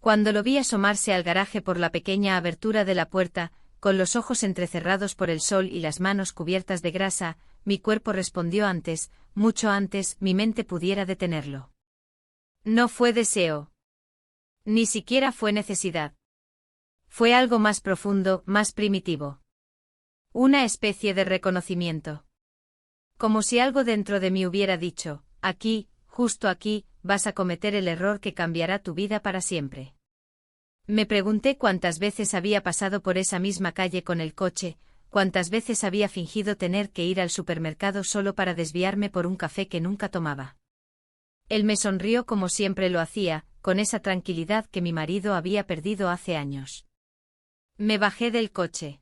Cuando lo vi asomarse al garaje por la pequeña abertura de la puerta, con los ojos entrecerrados por el sol y las manos cubiertas de grasa, mi cuerpo respondió antes, mucho antes, mi mente pudiera detenerlo. No fue deseo. Ni siquiera fue necesidad. Fue algo más profundo, más primitivo. Una especie de reconocimiento. Como si algo dentro de mí hubiera dicho, aquí, justo aquí, vas a cometer el error que cambiará tu vida para siempre. Me pregunté cuántas veces había pasado por esa misma calle con el coche, cuántas veces había fingido tener que ir al supermercado solo para desviarme por un café que nunca tomaba. Él me sonrió como siempre lo hacía, con esa tranquilidad que mi marido había perdido hace años. Me bajé del coche.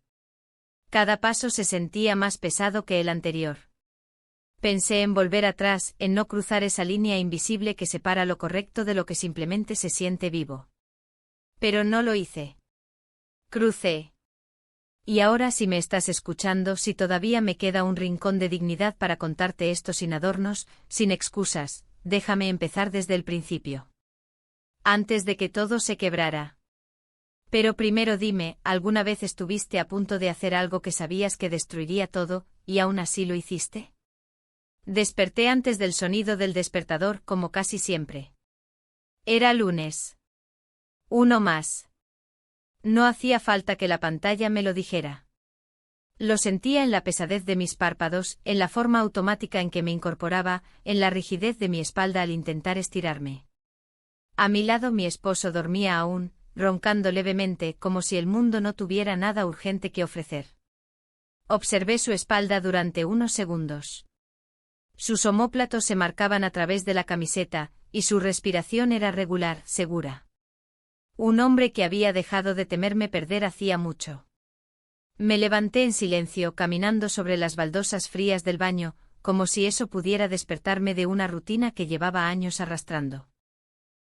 Cada paso se sentía más pesado que el anterior. Pensé en volver atrás, en no cruzar esa línea invisible que separa lo correcto de lo que simplemente se siente vivo. Pero no lo hice. Crucé. Y ahora, si me estás escuchando, si todavía me queda un rincón de dignidad para contarte esto sin adornos, sin excusas, déjame empezar desde el principio. Antes de que todo se quebrara. Pero primero dime, ¿alguna vez estuviste a punto de hacer algo que sabías que destruiría todo, y aún así lo hiciste? Desperté antes del sonido del despertador, como casi siempre. Era lunes. Uno más. No hacía falta que la pantalla me lo dijera. Lo sentía en la pesadez de mis párpados, en la forma automática en que me incorporaba, en la rigidez de mi espalda al intentar estirarme. A mi lado mi esposo dormía aún, roncando levemente, como si el mundo no tuviera nada urgente que ofrecer. Observé su espalda durante unos segundos. Sus omóplatos se marcaban a través de la camiseta, y su respiración era regular, segura. Un hombre que había dejado de temerme perder hacía mucho. Me levanté en silencio, caminando sobre las baldosas frías del baño, como si eso pudiera despertarme de una rutina que llevaba años arrastrando.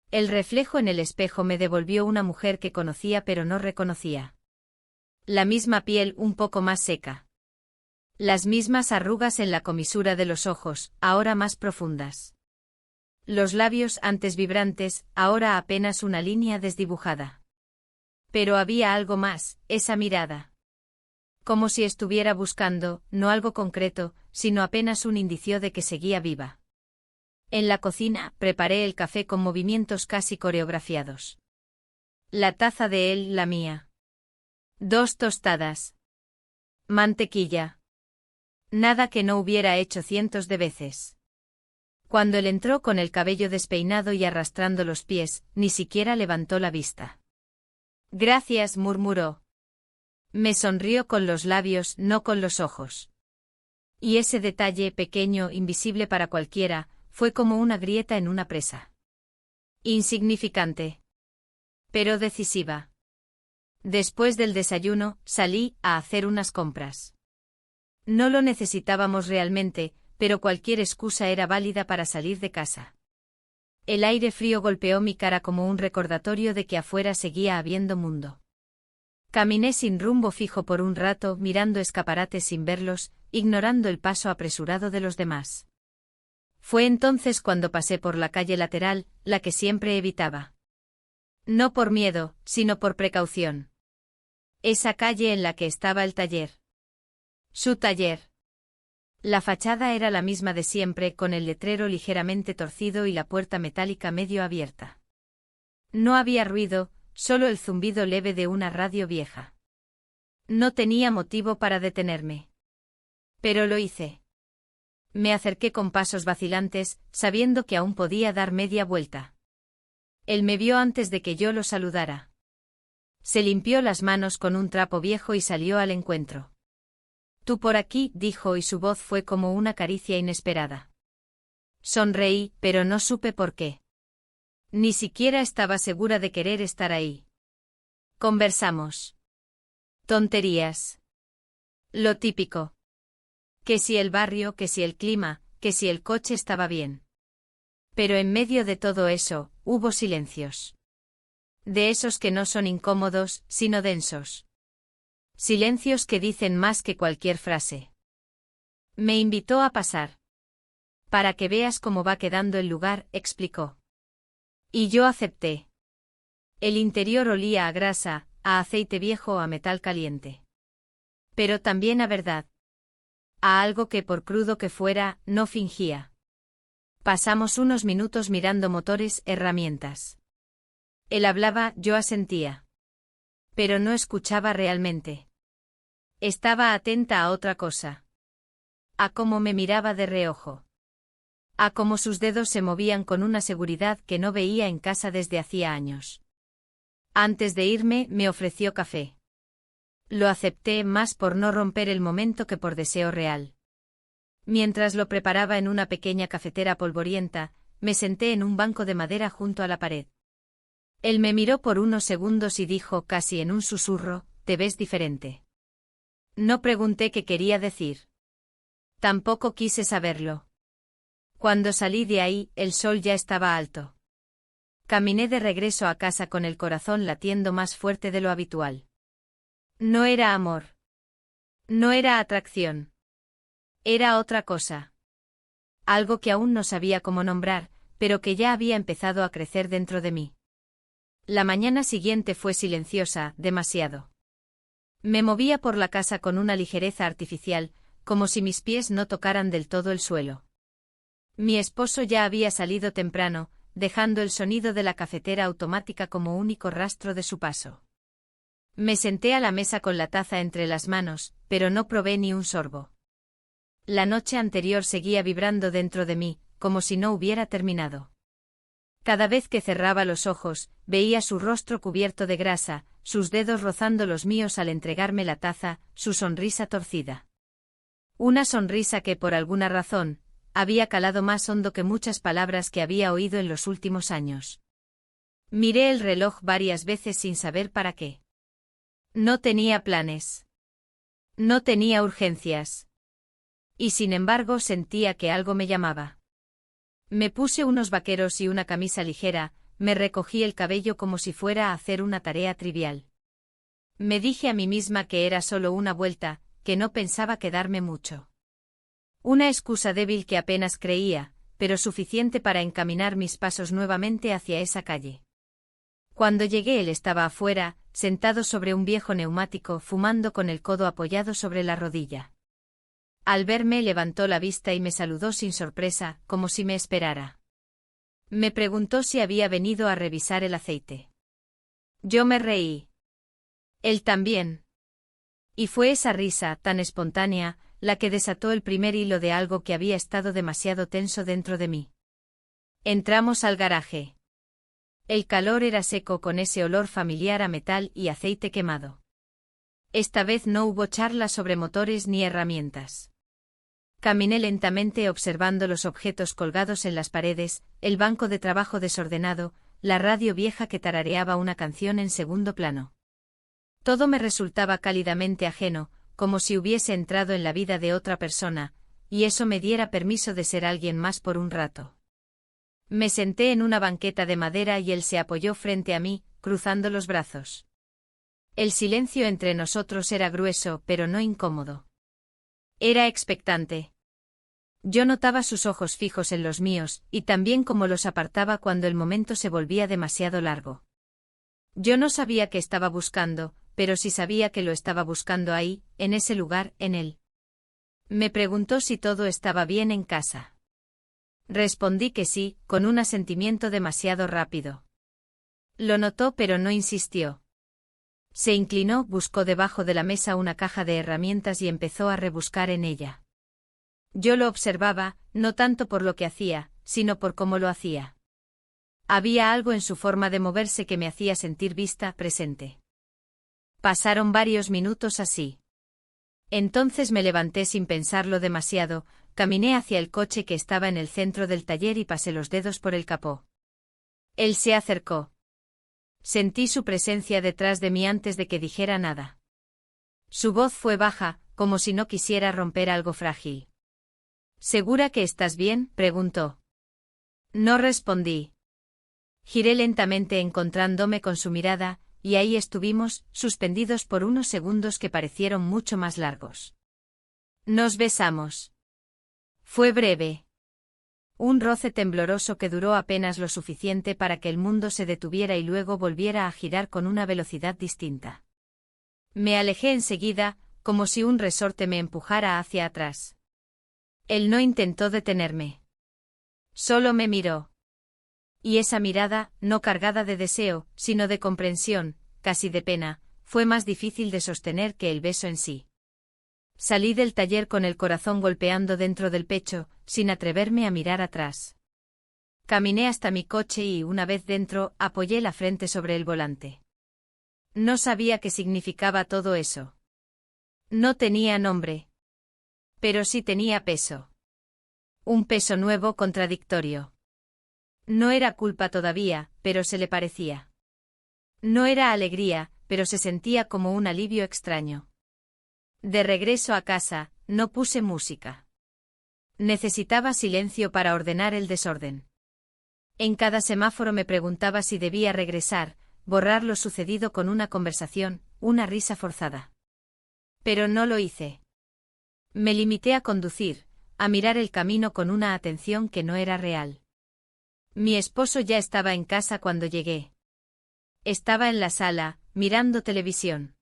El reflejo en el espejo me devolvió una mujer que conocía pero no reconocía. La misma piel un poco más seca. Las mismas arrugas en la comisura de los ojos, ahora más profundas. Los labios antes vibrantes, ahora apenas una línea desdibujada. Pero había algo más, esa mirada. Como si estuviera buscando, no algo concreto, sino apenas un indicio de que seguía viva. En la cocina, preparé el café con movimientos casi coreografiados. La taza de él, la mía. 2 tostadas. Mantequilla. Nada que no hubiera hecho cientos de veces. Cuando él entró con el cabello despeinado y arrastrando los pies, ni siquiera levantó la vista. Gracias, murmuró. Me sonrió con los labios, no con los ojos. Y ese detalle pequeño, invisible para cualquiera, fue como una grieta en una presa. Insignificante. Pero decisiva. Después del desayuno, salí a hacer unas compras. No lo necesitábamos realmente, pero cualquier excusa era válida para salir de casa. El aire frío golpeó mi cara como un recordatorio de que afuera seguía habiendo mundo. Caminé sin rumbo fijo por un rato, mirando escaparates sin verlos, ignorando el paso apresurado de los demás. Fue entonces cuando pasé por la calle lateral, la que siempre evitaba. No por miedo, sino por precaución. Esa calle en la que estaba el taller. Su taller. La fachada era la misma de siempre, con el letrero ligeramente torcido y la puerta metálica medio abierta. No había ruido, solo el zumbido leve de una radio vieja. No tenía motivo para detenerme. Pero lo hice. Me acerqué con pasos vacilantes, sabiendo que aún podía dar media vuelta. Él me vio antes de que yo lo saludara. Se limpió las manos con un trapo viejo y salió al encuentro. Tú por aquí, dijo, y su voz fue como una caricia inesperada. Sonreí, pero no supe por qué. Ni siquiera estaba segura de querer estar ahí. Conversamos. Tonterías. Lo típico. Que si el barrio, que si el clima, que si el coche estaba bien. Pero en medio de todo eso, hubo silencios. De esos que no son incómodos, sino densos. Silencios que dicen más que cualquier frase. Me invitó a pasar. Para que veas cómo va quedando el lugar, explicó. Y yo acepté. El interior olía a grasa, a aceite viejo o a metal caliente. Pero también a verdad. A algo que, por crudo que fuera, no fingía. Pasamos unos minutos mirando motores, herramientas. Él hablaba, yo asentía. Pero no escuchaba realmente. Estaba atenta a otra cosa. A cómo me miraba de reojo. A cómo sus dedos se movían con una seguridad que no veía en casa desde hacía años. Antes de irme, me ofreció café. Lo acepté más por no romper el momento que por deseo real. Mientras lo preparaba en una pequeña cafetera polvorienta, me senté en un banco de madera junto a la pared. Él me miró por unos segundos y dijo casi en un susurro, «Te ves diferente». No pregunté qué quería decir. Tampoco quise saberlo. Cuando salí de ahí, el sol ya estaba alto. Caminé de regreso a casa con el corazón latiendo más fuerte de lo habitual. No era amor. No era atracción. Era otra cosa. Algo que aún no sabía cómo nombrar, pero que ya había empezado a crecer dentro de mí. La mañana siguiente fue silenciosa, demasiado. Me movía por la casa con una ligereza artificial, como si mis pies no tocaran del todo el suelo. Mi esposo ya había salido temprano, dejando el sonido de la cafetera automática como único rastro de su paso. Me senté a la mesa con la taza entre las manos, pero no probé ni un sorbo. La noche anterior seguía vibrando dentro de mí, como si no hubiera terminado. Cada vez que cerraba los ojos, veía su rostro cubierto de grasa, sus dedos rozando los míos al entregarme la taza, su sonrisa torcida. Una sonrisa que, por alguna razón, había calado más hondo que muchas palabras que había oído en los últimos años. Miré el reloj varias veces sin saber para qué. No tenía planes. No tenía urgencias. Y sin embargo sentía que algo me llamaba. Me puse unos vaqueros y una camisa ligera, me recogí el cabello como si fuera a hacer una tarea trivial. Me dije a mí misma que era solo una vuelta, que no pensaba quedarme mucho. Una excusa débil que apenas creía, pero suficiente para encaminar mis pasos nuevamente hacia esa calle. Cuando llegué él estaba afuera, sentado sobre un viejo neumático fumando con el codo apoyado sobre la rodilla. Al verme levantó la vista y me saludó sin sorpresa, como si me esperara. Me preguntó si había venido a revisar el aceite. Yo me reí. Él también. Y fue esa risa, tan espontánea, la que desató el primer hilo de algo que había estado demasiado tenso dentro de mí. Entramos al garaje. El calor era seco con ese olor familiar a metal y aceite quemado. Esta vez no hubo charlas sobre motores ni herramientas. Caminé lentamente observando los objetos colgados en las paredes, el banco de trabajo desordenado, la radio vieja que tarareaba una canción en segundo plano. Todo me resultaba cálidamente ajeno, como si hubiese entrado en la vida de otra persona, y eso me diera permiso de ser alguien más por un rato. Me senté en una banqueta de madera y él se apoyó frente a mí, cruzando los brazos. El silencio entre nosotros era grueso, pero no incómodo. Era expectante. Yo notaba sus ojos fijos en los míos, y también cómo los apartaba cuando el momento se volvía demasiado largo. Yo no sabía qué estaba buscando, pero sí sabía que lo estaba buscando ahí, en ese lugar, en él. Me preguntó si todo estaba bien en casa. Respondí que sí, con un asentimiento demasiado rápido. Lo notó pero no insistió. Se inclinó, buscó debajo de la mesa una caja de herramientas y empezó a rebuscar en ella. Yo lo observaba, no tanto por lo que hacía, sino por cómo lo hacía. Había algo en su forma de moverse que me hacía sentir vista, presente. Pasaron varios minutos así. Entonces me levanté sin pensarlo demasiado, caminé hacia el coche que estaba en el centro del taller y pasé los dedos por el capó. Él se acercó. Sentí su presencia detrás de mí antes de que dijera nada. Su voz fue baja, como si no quisiera romper algo frágil. ¿Segura que estás bien?, preguntó. No respondí. Giré lentamente encontrándome con su mirada, y ahí estuvimos, suspendidos por unos segundos que parecieron mucho más largos. Nos besamos. Fue breve. Un roce tembloroso que duró apenas lo suficiente para que el mundo se detuviera y luego volviera a girar con una velocidad distinta. Me alejé enseguida, como si un resorte me empujara hacia atrás. Él no intentó detenerme. Solo me miró. Y esa mirada, no cargada de deseo, sino de comprensión, casi de pena, fue más difícil de sostener que el beso en sí. Salí del taller con el corazón golpeando dentro del pecho, sin atreverme a mirar atrás. Caminé hasta mi coche y, una vez dentro, apoyé la frente sobre el volante. No sabía qué significaba todo eso. No tenía nombre. Pero sí tenía peso. Un peso nuevo, contradictorio. No era culpa todavía, pero se le parecía. No era alegría, pero se sentía como un alivio extraño. De regreso a casa, no puse música. Necesitaba silencio para ordenar el desorden. En cada semáforo me preguntaba si debía regresar, borrar lo sucedido con una conversación, una risa forzada. Pero no lo hice. Me limité a conducir, a mirar el camino con una atención que no era real. Mi esposo ya estaba en casa cuando llegué. Estaba en la sala, mirando televisión.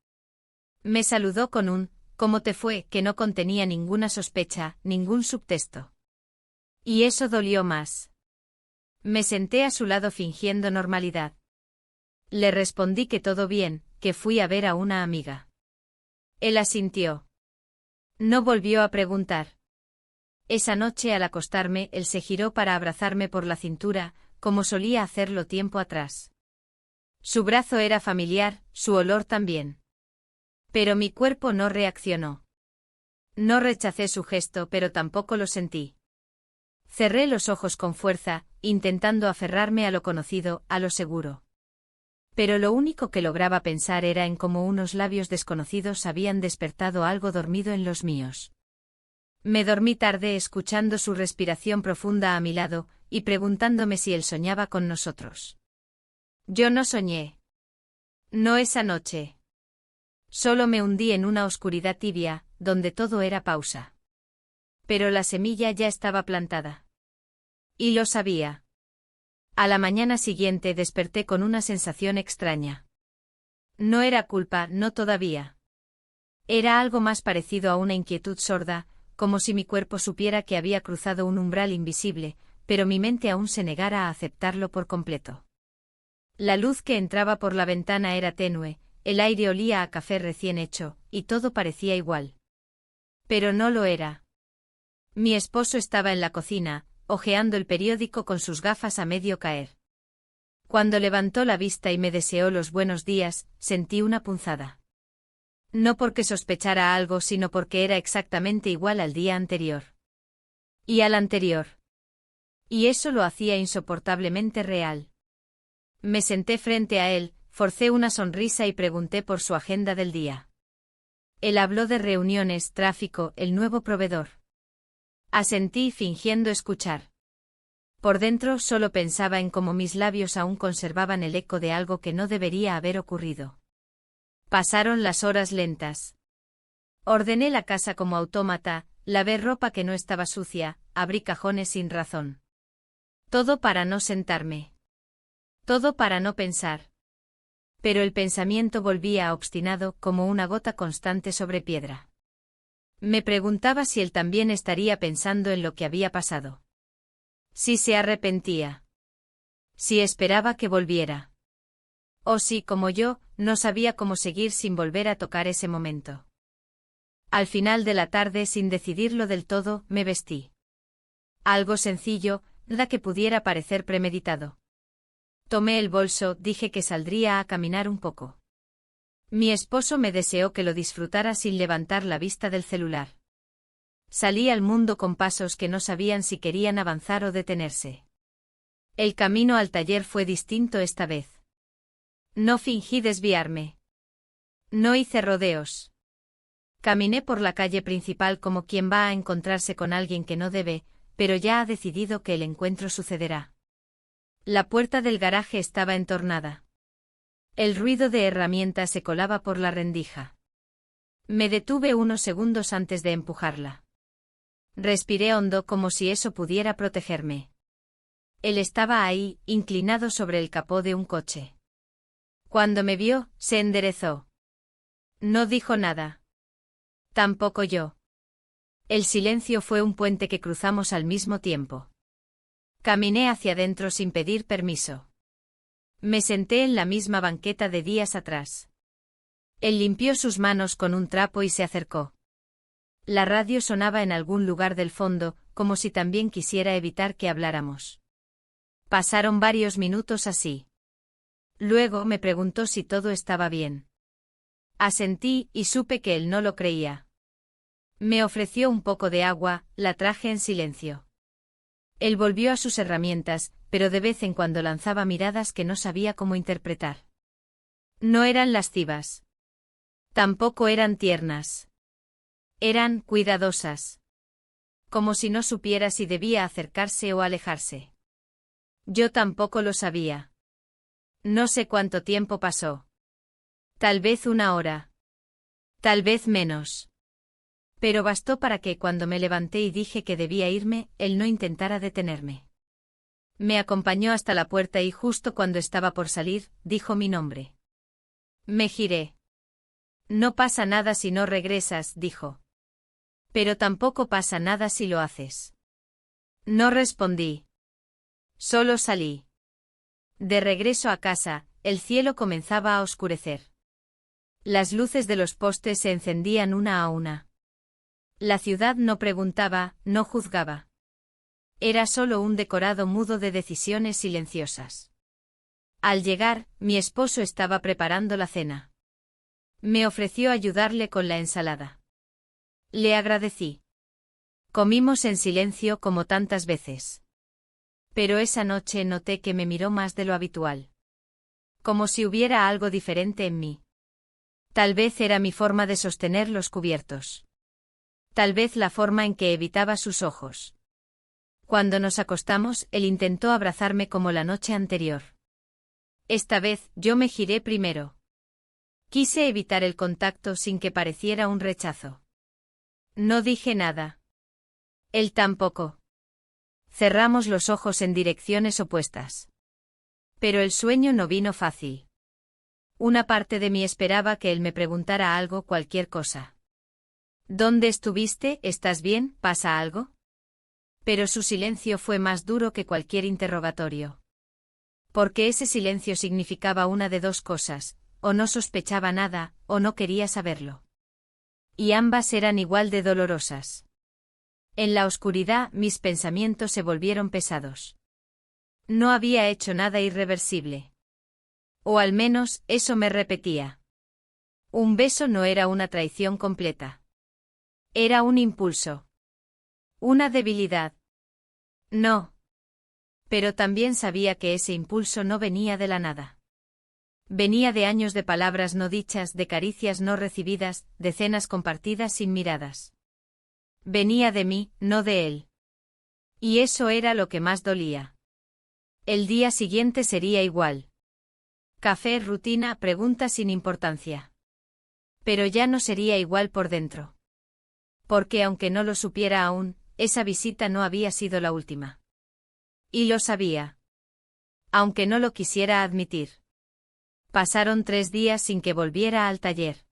Me saludó con un «¿Cómo te fue?», que no contenía ninguna sospecha, ningún subtexto. Y eso dolió más. Me senté a su lado fingiendo normalidad. Le respondí que todo bien, que fui a ver a una amiga. Él asintió. No volvió a preguntar. Esa noche al acostarme, él se giró para abrazarme por la cintura, como solía hacerlo tiempo atrás. Su brazo era familiar, su olor también. Pero mi cuerpo no reaccionó. No rechacé su gesto, pero tampoco lo sentí. Cerré los ojos con fuerza, intentando aferrarme a lo conocido, a lo seguro. Pero lo único que lograba pensar era en cómo unos labios desconocidos habían despertado algo dormido en los míos. Me dormí tarde escuchando su respiración profunda a mi lado, y preguntándome si él soñaba con nosotros. Yo no soñé. No esa noche. Solo me hundí en una oscuridad tibia, donde todo era pausa. Pero la semilla ya estaba plantada. Y lo sabía. A la mañana siguiente desperté con una sensación extraña. No era culpa, no todavía. Era algo más parecido a una inquietud sorda, como si mi cuerpo supiera que había cruzado un umbral invisible, pero mi mente aún se negara a aceptarlo por completo. La luz que entraba por la ventana era tenue, el aire olía a café recién hecho, y todo parecía igual. Pero no lo era. Mi esposo estaba en la cocina, hojeando el periódico con sus gafas a medio caer. Cuando levantó la vista y me deseó los buenos días, sentí una punzada. No porque sospechara algo, sino porque era exactamente igual al día anterior. Y al anterior. Y eso lo hacía insoportablemente real. Me senté frente a él, forcé una sonrisa y pregunté por su agenda del día. Él habló de reuniones, tráfico, el nuevo proveedor. Asentí fingiendo escuchar. Por dentro solo pensaba en cómo mis labios aún conservaban el eco de algo que no debería haber ocurrido. Pasaron las horas lentas. Ordené la casa como autómata, lavé ropa que no estaba sucia, abrí cajones sin razón. Todo para no sentarme. Todo para no pensar. Pero el pensamiento volvía obstinado como una gota constante sobre piedra. Me preguntaba si él también estaría pensando en lo que había pasado. Si se arrepentía. Si esperaba que volviera. O si, como yo, no sabía cómo seguir sin volver a tocar ese momento. Al final de la tarde, sin decidirlo del todo, me vestí. Algo sencillo, nada que pudiera parecer premeditado. Tomé el bolso, dije que saldría a caminar un poco. Mi esposo me deseó que lo disfrutara sin levantar la vista del celular. Salí al mundo con pasos que no sabían si querían avanzar o detenerse. El camino al taller fue distinto esta vez. No fingí desviarme. No hice rodeos. Caminé por la calle principal como quien va a encontrarse con alguien que no debe, pero ya ha decidido que el encuentro sucederá. La puerta del garaje estaba entornada. El ruido de herramientas se colaba por la rendija. Me detuve unos segundos antes de empujarla. Respiré hondo como si eso pudiera protegerme. Él estaba ahí, inclinado sobre el capó de un coche. Cuando me vio, se enderezó. No dijo nada. Tampoco yo. El silencio fue un puente que cruzamos al mismo tiempo. Caminé hacia adentro sin pedir permiso. Me senté en la misma banqueta de días atrás. Él limpió sus manos con un trapo y se acercó. La radio sonaba en algún lugar del fondo, como si también quisiera evitar que habláramos. Pasaron varios minutos así. Luego me preguntó si todo estaba bien. Asentí y supe que él no lo creía. Me ofreció un poco de agua, la traje en silencio. Él volvió a sus herramientas, pero de vez en cuando lanzaba miradas que no sabía cómo interpretar. No eran lascivas. Tampoco eran tiernas. Eran cuidadosas. Como si no supiera si debía acercarse o alejarse. Yo tampoco lo sabía. No sé cuánto tiempo pasó. Tal vez 1 hora. Tal vez menos. Pero bastó para que cuando me levanté y dije que debía irme, él no intentara detenerme. Me acompañó hasta la puerta y justo cuando estaba por salir, dijo mi nombre. Me giré. No pasa nada si no regresas, dijo. Pero tampoco pasa nada si lo haces. No respondí. Solo salí. De regreso a casa, el cielo comenzaba a oscurecer. Las luces de los postes se encendían una a una. La ciudad no preguntaba, no juzgaba. Era solo un decorado mudo de decisiones silenciosas. Al llegar, mi esposo estaba preparando la cena. Me ofreció ayudarle con la ensalada. Le agradecí. Comimos en silencio como tantas veces. Pero esa noche noté que me miró más de lo habitual. Como si hubiera algo diferente en mí. Tal vez era mi forma de sostener los cubiertos. Tal vez la forma en que evitaba sus ojos. Cuando nos acostamos, él intentó abrazarme como la noche anterior. Esta vez, yo me giré primero. Quise evitar el contacto sin que pareciera un rechazo. No dije nada. Él tampoco. Cerramos los ojos en direcciones opuestas. Pero el sueño no vino fácil. Una parte de mí esperaba que él me preguntara algo, cualquier cosa. ¿Dónde estuviste? ¿Estás bien? ¿Pasa algo? Pero su silencio fue más duro que cualquier interrogatorio. Porque ese silencio significaba una de dos cosas, o no sospechaba nada, o no quería saberlo. Y ambas eran igual de dolorosas. En la oscuridad mis pensamientos se volvieron pesados. No había hecho nada irreversible. O al menos, eso me repetía. Un beso no era una traición completa. Era un impulso. Una debilidad. No. Pero también sabía que ese impulso no venía de la nada. Venía de años de palabras no dichas, de caricias no recibidas, de cenas compartidas sin miradas. Venía de mí, no de él. Y eso era lo que más dolía. El día siguiente sería igual. Café, rutina, preguntas sin importancia. Pero ya no sería igual por dentro. Porque aunque no lo supiera aún, esa visita no había sido la última. Y lo sabía. Aunque no lo quisiera admitir. Pasaron 3 días sin que volviera al taller.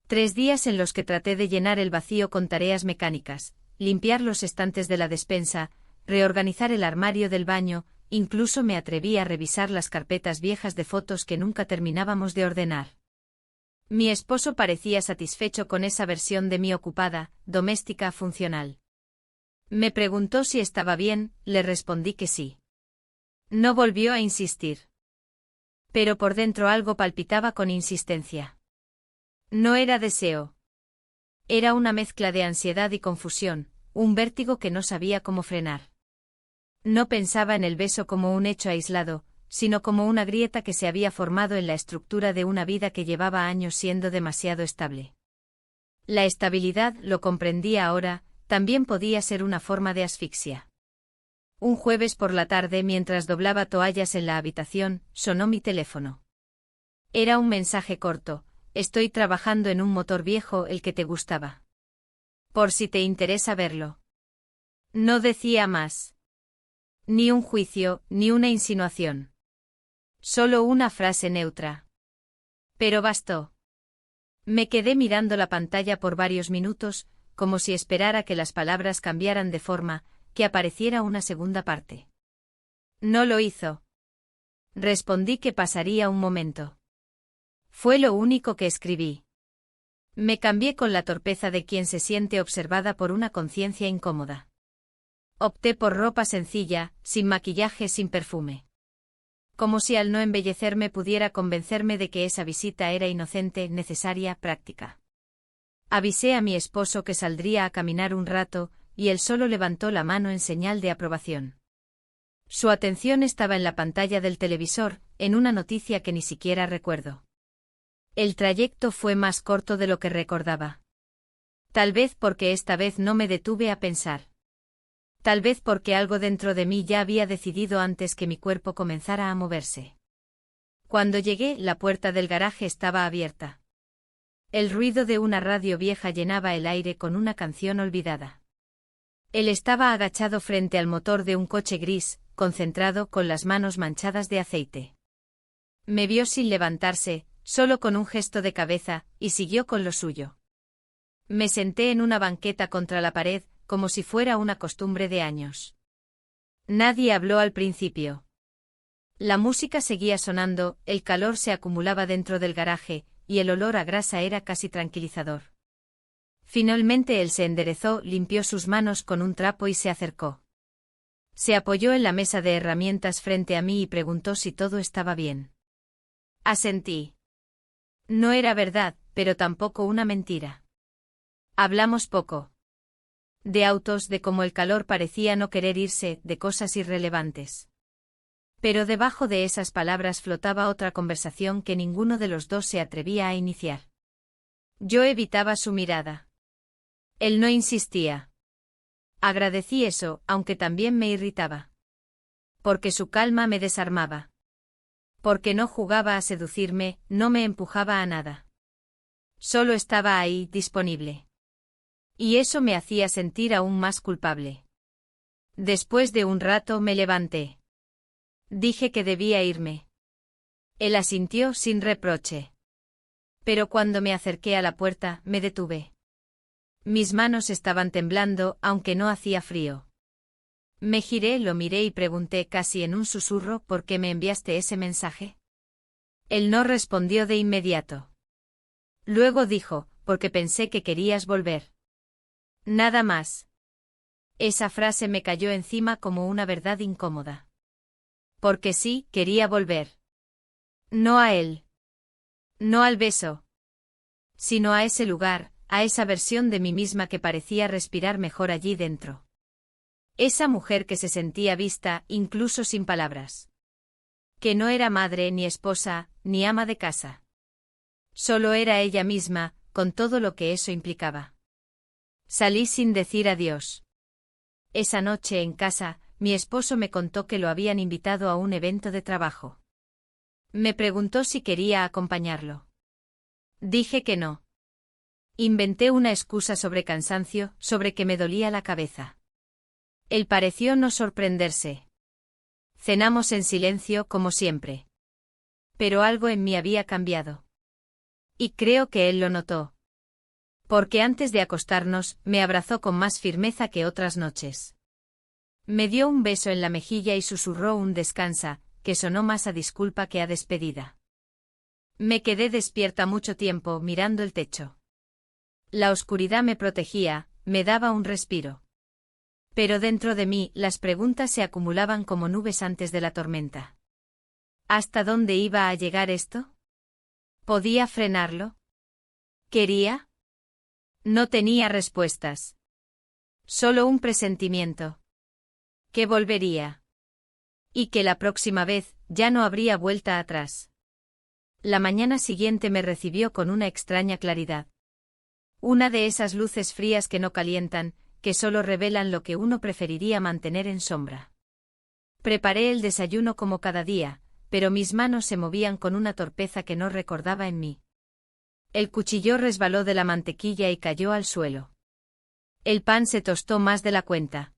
3 días en los que traté de llenar el vacío con tareas mecánicas, limpiar los estantes de la despensa, reorganizar el armario del baño, incluso me atreví a revisar las carpetas viejas de fotos que nunca terminábamos de ordenar. Mi esposo parecía satisfecho con esa versión de mí ocupada, doméstica, funcional. Me preguntó si estaba bien, le respondí que sí. No volvió a insistir. Pero por dentro algo palpitaba con insistencia. No era deseo. Era una mezcla de ansiedad y confusión, un vértigo que no sabía cómo frenar. No pensaba en el beso como un hecho aislado, sino como una grieta que se había formado en la estructura de una vida que llevaba años siendo demasiado estable. La estabilidad, lo comprendía ahora, también podía ser una forma de asfixia. Un jueves por la tarde, mientras doblaba toallas en la habitación, sonó mi teléfono. Era un mensaje corto: estoy trabajando en un motor viejo, el que te gustaba. Por si te interesa verlo. No decía más. Ni un juicio, ni una insinuación. Solo una frase neutra. Pero bastó. Me quedé mirando la pantalla por varios minutos, como si esperara que las palabras cambiaran de forma, que apareciera una segunda parte. No lo hizo. Respondí que pasaría un momento. Fue lo único que escribí. Me cambié con la torpeza de quien se siente observada por una conciencia incómoda. Opté por ropa sencilla, sin maquillaje, sin perfume. Como si al no embellecerme pudiera convencerme de que esa visita era inocente, necesaria, práctica. Avisé a mi esposo que saldría a caminar un rato, y él solo levantó la mano en señal de aprobación. Su atención estaba en la pantalla del televisor, en una noticia que ni siquiera recuerdo. El trayecto fue más corto de lo que recordaba. Tal vez porque esta vez no me detuve a pensar. Tal vez porque algo dentro de mí ya había decidido antes que mi cuerpo comenzara a moverse. Cuando llegué, la puerta del garaje estaba abierta. El ruido de una radio vieja llenaba el aire con una canción olvidada. Él estaba agachado frente al motor de un coche gris, concentrado, con las manos manchadas de aceite. Me vio sin levantarse, solo con un gesto de cabeza, y siguió con lo suyo. Me senté en una banqueta contra la pared, como si fuera una costumbre de años. Nadie habló al principio. La música seguía sonando, el calor se acumulaba dentro del garaje, y el olor a grasa era casi tranquilizador. Finalmente él se enderezó, limpió sus manos con un trapo y se acercó. Se apoyó en la mesa de herramientas frente a mí y preguntó si todo estaba bien. Asentí. No era verdad, pero tampoco una mentira. Hablamos poco. De autos, de cómo el calor parecía no querer irse, de cosas irrelevantes. Pero debajo de esas palabras flotaba otra conversación que ninguno de los dos se atrevía a iniciar. Yo evitaba su mirada. Él no insistía. Agradecí eso, aunque también me irritaba. Porque su calma me desarmaba. Porque no jugaba a seducirme, no me empujaba a nada. Solo estaba ahí, disponible. Y eso me hacía sentir aún más culpable. Después de un rato me levanté. Dije que debía irme. Él asintió sin reproche. Pero cuando me acerqué a la puerta, me detuve. Mis manos estaban temblando, aunque no hacía frío. Me giré, lo miré y pregunté casi en un susurro ¿por qué me enviaste ese mensaje? Él no respondió de inmediato. Luego dijo, porque pensé que querías volver. Nada más. Esa frase me cayó encima como una verdad incómoda. Porque sí, quería volver. No a él. No al beso. Sino a ese lugar, a esa versión de mí misma que parecía respirar mejor allí dentro. Esa mujer que se sentía vista, incluso sin palabras. Que no era madre, ni esposa, ni ama de casa. Solo era ella misma, con todo lo que eso implicaba. Salí sin decir adiós. Esa noche en casa, mi esposo me contó que lo habían invitado a un evento de trabajo. Me preguntó si quería acompañarlo. Dije que no. Inventé una excusa sobre cansancio, sobre que me dolía la cabeza. Él pareció no sorprenderse. Cenamos en silencio, como siempre. Pero algo en mí había cambiado. Y creo que él lo notó. Porque antes de acostarnos, me abrazó con más firmeza que otras noches. Me dio un beso en la mejilla y susurró un descansa, que sonó más a disculpa que a despedida. Me quedé despierta mucho tiempo, mirando el techo. La oscuridad me protegía, me daba un respiro. Pero dentro de mí, las preguntas se acumulaban como nubes antes de la tormenta. ¿Hasta dónde iba a llegar esto? ¿Podía frenarlo? ¿Quería? No tenía respuestas. Solo un presentimiento. Que volvería. Y que la próxima vez, ya no habría vuelta atrás. La mañana siguiente me recibió con una extraña claridad. Una de esas luces frías que no calientan, que solo revelan lo que uno preferiría mantener en sombra. Preparé el desayuno como cada día, pero mis manos se movían con una torpeza que no recordaba en mí. El cuchillo resbaló de la mantequilla y cayó al suelo. El pan se tostó más de la cuenta.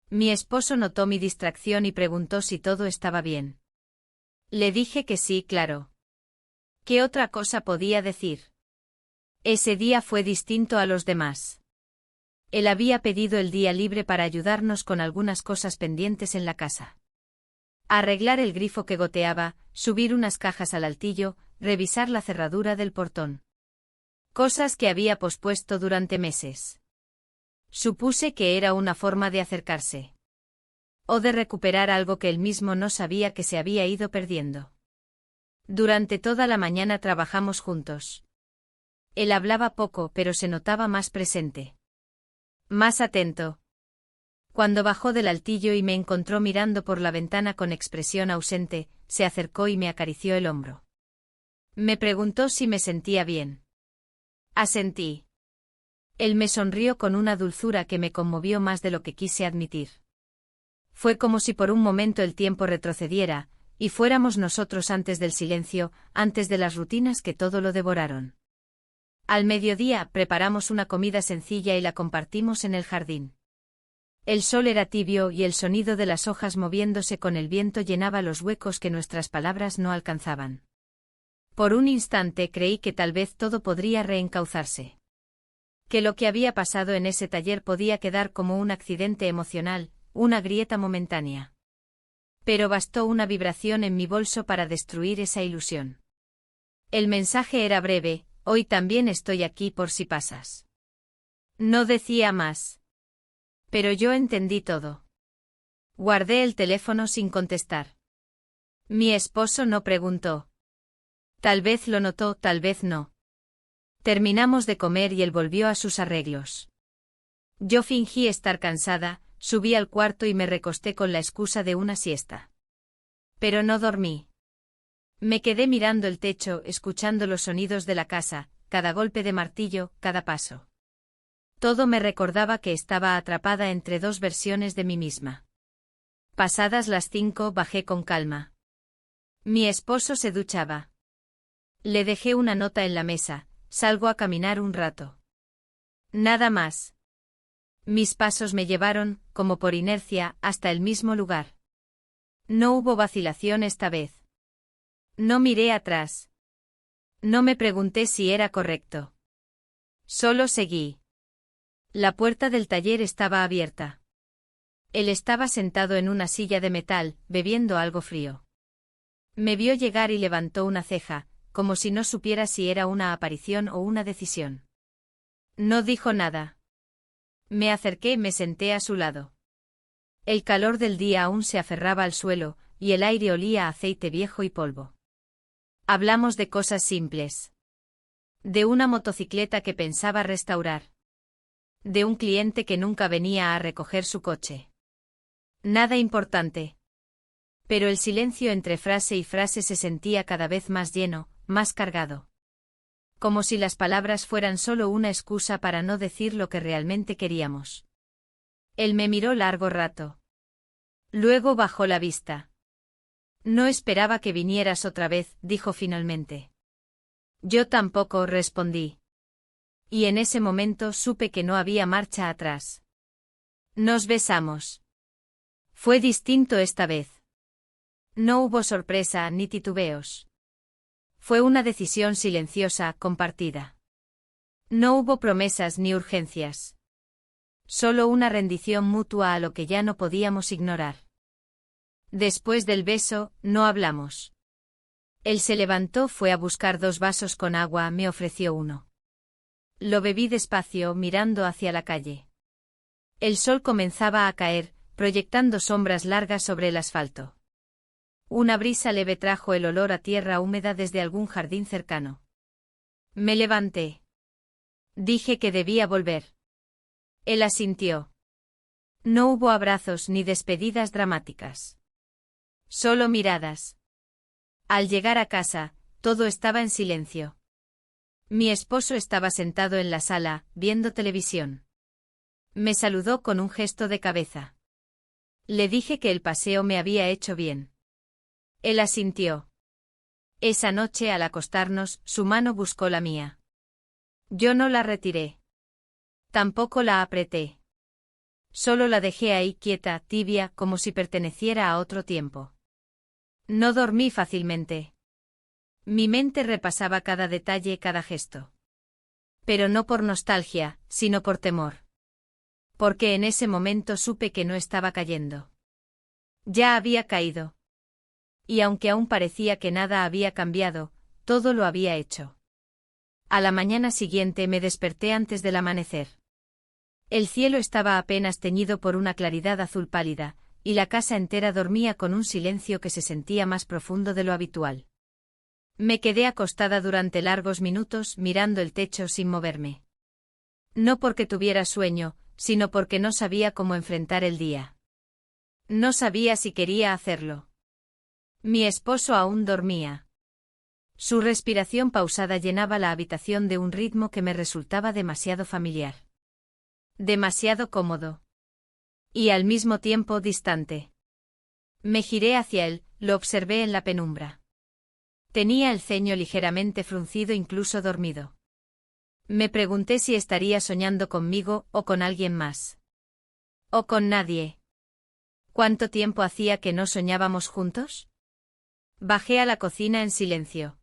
Mi esposo notó mi distracción y preguntó si todo estaba bien. Le dije que sí, claro. ¿Qué otra cosa podía decir? Ese día fue distinto a los demás. Él había pedido el día libre para ayudarnos con algunas cosas pendientes en la casa. Arreglar el grifo que goteaba, subir unas cajas al altillo, revisar la cerradura del portón. Cosas que había pospuesto durante meses. Supuse que era una forma de acercarse. O de recuperar algo que él mismo no sabía que se había ido perdiendo. Durante toda la mañana trabajamos juntos. Él hablaba poco, pero se notaba más presente. Más atento. Cuando bajó del altillo y me encontró mirando por la ventana con expresión ausente, se acercó y me acarició el hombro. Me preguntó si me sentía bien. Asentí. Él me sonrió con una dulzura que me conmovió más de lo que quise admitir. Fue como si por un momento el tiempo retrocediera, y fuéramos nosotros antes del silencio, antes de las rutinas que todo lo devoraron. Al mediodía preparamos una comida sencilla y la compartimos en el jardín. El sol era tibio y el sonido de las hojas moviéndose con el viento llenaba los huecos que nuestras palabras no alcanzaban. Por un instante creí que tal vez todo podría reencauzarse. Que lo que había pasado en ese taller podía quedar como un accidente emocional, una grieta momentánea. Pero bastó una vibración en mi bolso para destruir esa ilusión. El mensaje era breve: hoy también estoy aquí por si pasas. No decía más. Pero yo entendí todo. Guardé el teléfono sin contestar. Mi esposo no preguntó. Tal vez lo notó, tal vez no. Terminamos de comer y él volvió a sus arreglos. Yo fingí estar cansada, subí al cuarto y me recosté con la excusa de una siesta. Pero no dormí. Me quedé mirando el techo, escuchando los sonidos de la casa, cada golpe de martillo, cada paso. Todo me recordaba que estaba atrapada entre dos versiones de mí misma. Pasadas las 5 bajé con calma. Mi esposo se duchaba. Le dejé una nota en la mesa: salgo a caminar un rato. Nada más. Mis pasos me llevaron, como por inercia, hasta el mismo lugar. No hubo vacilación esta vez. No miré atrás. No me pregunté si era correcto. Solo seguí. La puerta del taller estaba abierta. Él estaba sentado en una silla de metal, bebiendo algo frío. Me vio llegar y levantó una ceja, como si no supiera si era una aparición o una decisión. No dijo nada. Me acerqué y me senté a su lado. El calor del día aún se aferraba al suelo, y el aire olía a aceite viejo y polvo. Hablamos de cosas simples. De una motocicleta que pensaba restaurar. De un cliente que nunca venía a recoger su coche. Nada importante. Pero el silencio entre frase y frase se sentía cada vez más lleno, más cargado. Como si las palabras fueran solo una excusa para no decir lo que realmente queríamos. Él me miró largo rato. Luego bajó la vista. No esperaba que vinieras otra vez, dijo finalmente. Yo tampoco, respondí. Y en ese momento supe que no había marcha atrás. Nos besamos. Fue distinto esta vez. No hubo sorpresa ni titubeos. Fue una decisión silenciosa, compartida. No hubo promesas ni urgencias. Solo una rendición mutua a lo que ya no podíamos ignorar. Después del beso, no hablamos. Él se levantó, fue a buscar 2 vasos con agua, me ofreció uno. Lo bebí despacio, mirando hacia la calle. El sol comenzaba a caer, proyectando sombras largas sobre el asfalto. Una brisa leve trajo el olor a tierra húmeda desde algún jardín cercano. Me levanté. Dije que debía volver. Él asintió. No hubo abrazos ni despedidas dramáticas. Solo miradas. Al llegar a casa, todo estaba en silencio. Mi esposo estaba sentado en la sala, viendo televisión. Me saludó con un gesto de cabeza. Le dije que el paseo me había hecho bien. Él asintió. Esa noche al acostarnos, su mano buscó la mía. Yo no la retiré. Tampoco la apreté. Solo la dejé ahí quieta, tibia, como si perteneciera a otro tiempo. No dormí fácilmente. Mi mente repasaba cada detalle, cada gesto. Pero no por nostalgia, sino por temor. Porque en ese momento supe que no estaba cayendo. Ya había caído. Y aunque aún parecía que nada había cambiado, todo lo había hecho. A la mañana siguiente me desperté antes del amanecer. El cielo estaba apenas teñido por una claridad azul pálida, y la casa entera dormía con un silencio que se sentía más profundo de lo habitual. Me quedé acostada durante largos minutos mirando el techo sin moverme. No porque tuviera sueño, sino porque no sabía cómo enfrentar el día. No sabía si quería hacerlo. Mi esposo aún dormía. Su respiración pausada llenaba la habitación de un ritmo que me resultaba demasiado familiar. Demasiado cómodo. Y al mismo tiempo distante. Me giré hacia él, lo observé en la penumbra. Tenía el ceño ligeramente fruncido, incluso dormido. Me pregunté si estaría soñando conmigo o con alguien más. O con nadie. ¿Cuánto tiempo hacía que no soñábamos juntos? Bajé a la cocina en silencio.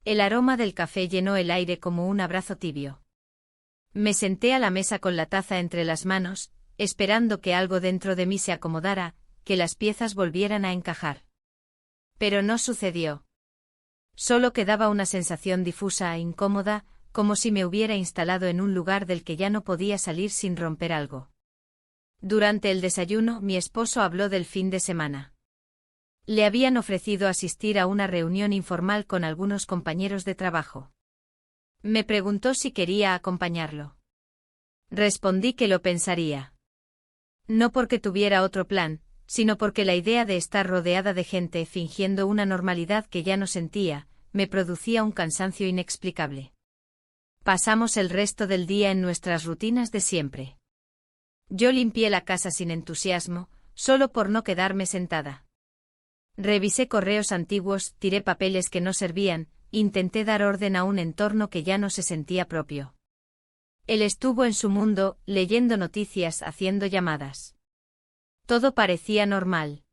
El aroma del café llenó el aire como un abrazo tibio. Me senté a la mesa con la taza entre las manos, esperando que algo dentro de mí se acomodara, que las piezas volvieran a encajar. Pero no sucedió. Solo quedaba una sensación difusa e incómoda, como si me hubiera instalado en un lugar del que ya no podía salir sin romper algo. Durante el desayuno, mi esposo habló del fin de semana. Le habían ofrecido asistir a una reunión informal con algunos compañeros de trabajo. Me preguntó si quería acompañarlo. Respondí que lo pensaría. No porque tuviera otro plan, sino porque la idea de estar rodeada de gente fingiendo una normalidad que ya no sentía, me producía un cansancio inexplicable. Pasamos el resto del día en nuestras rutinas de siempre. Yo limpié la casa sin entusiasmo, solo por no quedarme sentada. Revisé correos antiguos, tiré papeles que no servían, intenté dar orden a un entorno que ya no se sentía propio. Él estuvo en su mundo, leyendo noticias, haciendo llamadas. Todo parecía normal.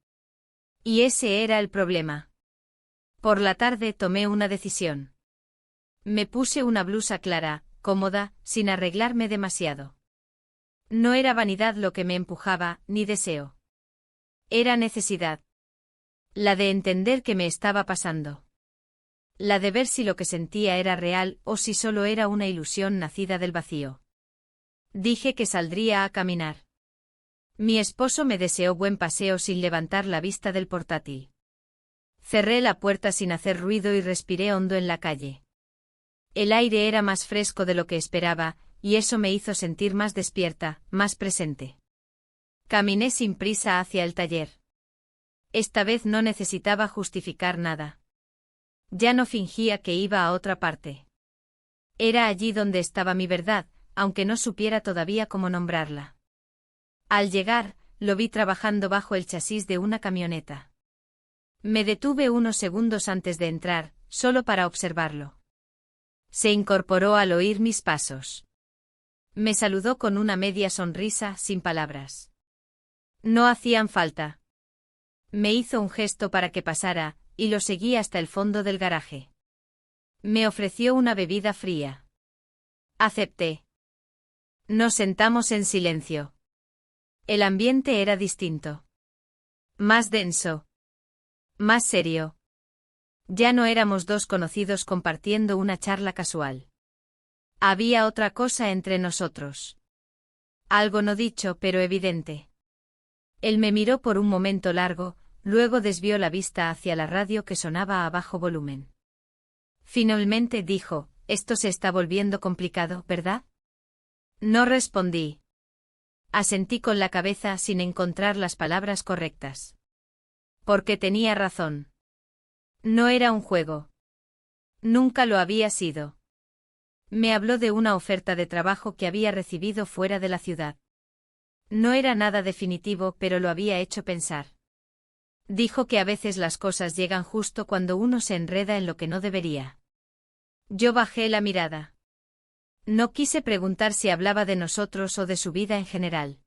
Y ese era el problema. Por la tarde tomé una decisión. Me puse una blusa clara, cómoda, sin arreglarme demasiado. No era vanidad lo que me empujaba, ni deseo. Era necesidad. La de entender qué me estaba pasando. La de ver si lo que sentía era real o si solo era una ilusión nacida del vacío. Dije que saldría a caminar. Mi esposo me deseó buen paseo sin levantar la vista del portátil. Cerré la puerta sin hacer ruido y respiré hondo en la calle. El aire era más fresco de lo que esperaba, y eso me hizo sentir más despierta, más presente. Caminé sin prisa hacia el taller. Esta vez no necesitaba justificar nada. Ya no fingía que iba a otra parte. Era allí donde estaba mi verdad, aunque no supiera todavía cómo nombrarla. Al llegar, lo vi trabajando bajo el chasis de una camioneta. Me detuve unos segundos antes de entrar, solo para observarlo. Se incorporó al oír mis pasos. Me saludó con una media sonrisa, sin palabras. No hacían falta. Me hizo un gesto para que pasara, y lo seguí hasta el fondo del garaje. Me ofreció una bebida fría. Acepté. Nos sentamos en silencio. El ambiente era distinto. Más denso. Más serio. Ya no éramos dos conocidos compartiendo una charla casual. Había otra cosa entre nosotros. Algo no dicho pero evidente. Él me miró por un momento largo, luego desvió la vista hacia la radio que sonaba a bajo volumen. Finalmente dijo, «Esto se está volviendo complicado, ¿verdad?» No respondí. Asentí con la cabeza sin encontrar las palabras correctas. Porque tenía razón. No era un juego. Nunca lo había sido. Me habló de una oferta de trabajo que había recibido fuera de la ciudad. No era nada definitivo, pero lo había hecho pensar. Dijo que a veces las cosas llegan justo cuando uno se enreda en lo que no debería. Yo bajé la mirada. No quise preguntar si hablaba de nosotros o de su vida en general.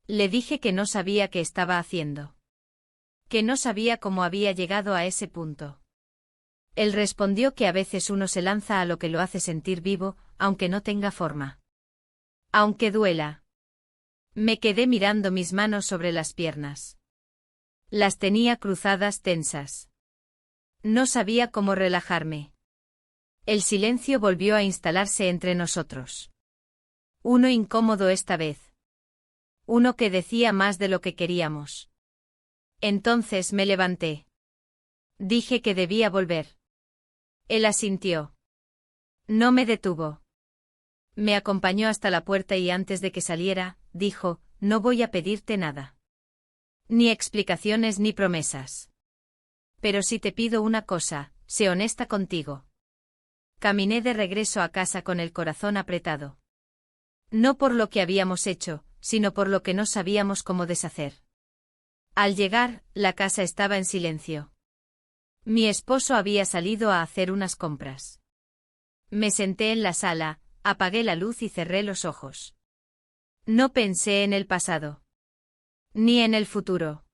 Le dije que no sabía qué estaba haciendo. Que no sabía cómo había llegado a ese punto. Él respondió que a veces uno se lanza a lo que lo hace sentir vivo, aunque no tenga forma. Aunque duela. Me quedé mirando mis manos sobre las piernas. Las tenía cruzadas tensas. No sabía cómo relajarme. El silencio volvió a instalarse entre nosotros. Uno incómodo esta vez. Uno que decía más de lo que queríamos. Entonces me levanté. Dije que debía volver. Él asintió. No me detuvo. Me acompañó hasta la puerta y antes de que saliera, dijo, no voy a pedirte nada. Ni explicaciones ni promesas. Pero si te pido una cosa, sé honesta contigo. Caminé de regreso a casa con el corazón apretado. No por lo que habíamos hecho, sino por lo que no sabíamos cómo deshacer. Al llegar, la casa estaba en silencio. Mi esposo había salido a hacer unas compras. Me senté en la sala, apagué la luz y cerré los ojos. No pensé en el pasado. Ni en el futuro.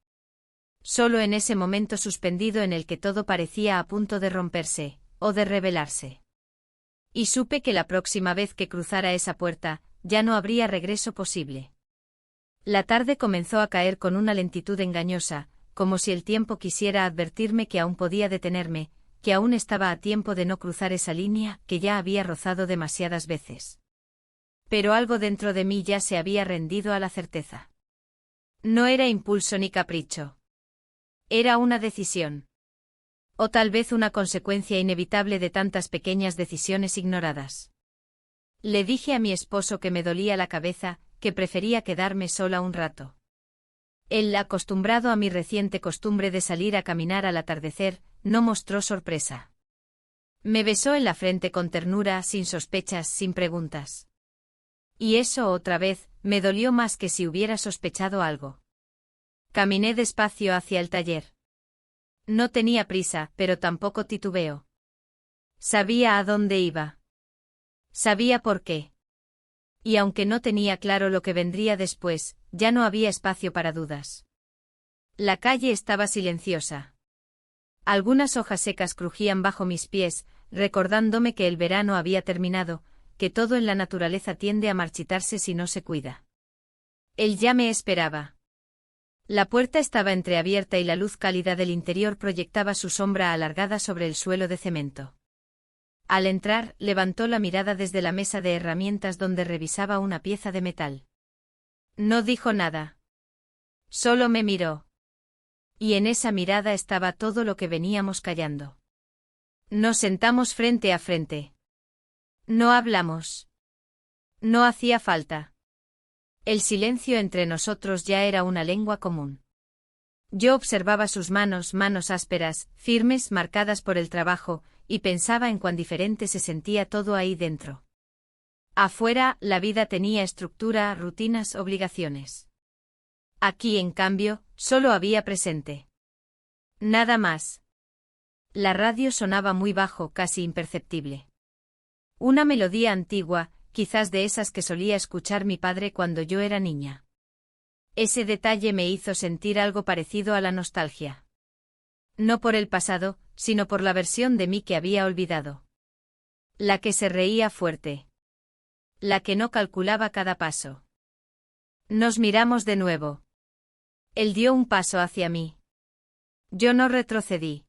Solo en ese momento suspendido en el que todo parecía a punto de romperse, o de revelarse. Y supe que la próxima vez que cruzara esa puerta, ya no habría regreso posible. La tarde comenzó a caer con una lentitud engañosa, como si el tiempo quisiera advertirme que aún podía detenerme, que aún estaba a tiempo de no cruzar esa línea que ya había rozado demasiadas veces. Pero algo dentro de mí ya se había rendido a la certeza. No era impulso ni capricho. Era una decisión. O tal vez una consecuencia inevitable de tantas pequeñas decisiones ignoradas. Le dije a mi esposo que me dolía la cabeza, que prefería quedarme sola un rato. Él, acostumbrado a mi reciente costumbre de salir a caminar al atardecer, no mostró sorpresa. Me besó en la frente con ternura, sin sospechas, sin preguntas. Y eso otra vez, me dolió más que si hubiera sospechado algo. Caminé despacio hacia el taller. No tenía prisa, pero tampoco titubeo. Sabía a dónde iba. Sabía por qué. Y aunque no tenía claro lo que vendría después, ya no había espacio para dudas. La calle estaba silenciosa. Algunas hojas secas crujían bajo mis pies, recordándome que el verano había terminado, que todo en la naturaleza tiende a marchitarse si no se cuida. Él ya me esperaba. La puerta estaba entreabierta y la luz cálida del interior proyectaba su sombra alargada sobre el suelo de cemento. Al entrar, levantó la mirada desde la mesa de herramientas donde revisaba una pieza de metal. No dijo nada. Solo me miró. Y en esa mirada estaba todo lo que veníamos callando. Nos sentamos frente a frente. No hablamos. No hacía falta. El silencio entre nosotros ya era una lengua común. Yo observaba sus manos ásperas, firmes, marcadas por el trabajo, y pensaba en cuán diferente se sentía todo ahí dentro. Afuera, la vida tenía estructura, rutinas, obligaciones. Aquí, en cambio, solo había presente. Nada más. La radio sonaba muy bajo, casi imperceptible. Una melodía antigua, quizás de esas que solía escuchar mi padre cuando yo era niña. Ese detalle me hizo sentir algo parecido a la nostalgia. No por el pasado, sino por la versión de mí que había olvidado. La que se reía fuerte. La que no calculaba cada paso. Nos miramos de nuevo. Él dio un paso hacia mí. Yo no retrocedí.